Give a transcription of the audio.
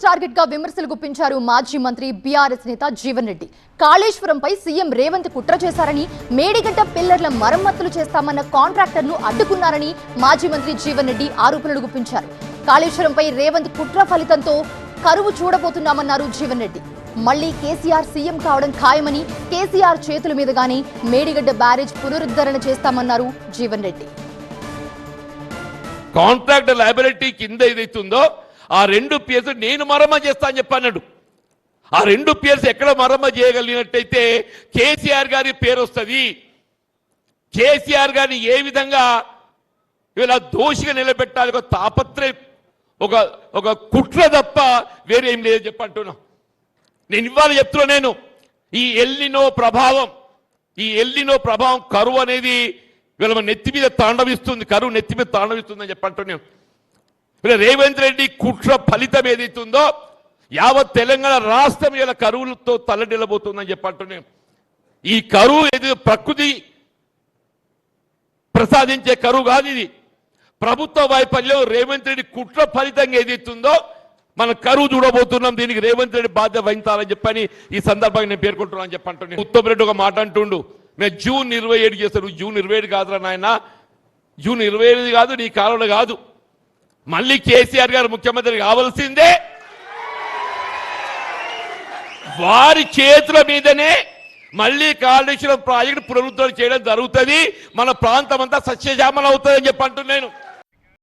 Congress target గా విమర్శలు గుప్పించారు మాజీ మంత్రి బీఆర్ఎస్ నేత జీవన్ రెడ్డి. కాళేశ్వరంపై సీఎం రేవంత్ కుట్ర చేశారని, మేడిగడ్డ పిల్లర్ల మరమ్మతులు చేస్తామన్న కాంట్రాక్టర్ ను అడ్డుకున్నారని మాజీ మంత్రి జీవన్ రెడ్డి ఆరోపణలు గుప్పించారు. కాళేశ్వరంపై రేవంత్ కుట్ర ఫలితంతో కరువు చూడబోతున్నామన్నారు జీవన్ రెడ్డి. మళ్లీ కేసీఆర్ సీఎం కావడం ఖాయమని, కేసీఆర్ చేతుల మీదుగానే మేడిగడ్డ బ్యారేజ్ పునరుద్ధరణ చేస్తామన్నారు జీవన్ రెడ్డి. కాంట్రాక్ట్ లయబిలిటీ కింద ఏదైతుందో ఆ 2 పియర్స్ నేను మరమ్మ చేస్తా అని చెప్పన్నాడు. ఆ 2 పియర్స్ ఎక్కడ మరమ్మ చేయగలిగినట్టయితే కేసీఆర్ గారి పేరు వస్తుంది. కేసీఆర్ గారిని ఏ విధంగా ఇలా దోషిగా నిలబెట్టాలి ఒక తాపత్రయం, ఒక కుట్ర తప్ప వేరేం లేదు చెప్పంటున్నా. నేను ఇవాళ చెప్తున్నా, నేను ఈ ఎల్నినో ప్రభావం కరువు అనేది వీళ్ళ నెత్తి మీద తాండవిస్తుంది, కరువు నెత్తి మీద తాండవిస్తుందని చెప్పంటున్నాను. రేవంత్ రెడ్డి కుట్ర ఫలితం ఏదైతుందో యావత్ తెలంగాణ రాష్ట్రం ఇలా కరువులతో తల్లడిల్లబోతుందని చెప్పంటున్నాను. ఈ కరువు ఏది ప్రకృతి ప్రసాదించే కరువు కాదు, ఇది ప్రభుత్వ వైఫల్యం. రేవంత్ రెడ్డి కుట్ర ఫలితంగా ఏదైతుందో మనం కరువు చూడబోతున్నాం. దీనికి రేవంత్ రెడ్డి బాధ్యత వహించాలని చెప్పని ఈ సందర్భంగా నేను పేర్కొంటున్నాను చెప్పంటున్నాను. ఉత్తమ్ రెడ్డి ఒక మాట అంటుండు, మేము జూన్ 27 చేస్తారు. జూన్ 27 కాదురా నాయన, జూన్ 27 కాదు, నీ కాలంలో కాదు. మళ్ళీ కేసీఆర్ గారు ముఖ్యమంత్రి కావాల్సిందే. వారి చేతుల మీదనే మళ్ళీ కాళేశ్వరం ప్రాజెక్టు పునరుద్ధరణ చేయడం జరుగుతుంది. మన ప్రాంతం అంతా సస్యశ్యామలం అవుతుందని చెప్పంటున్నాను.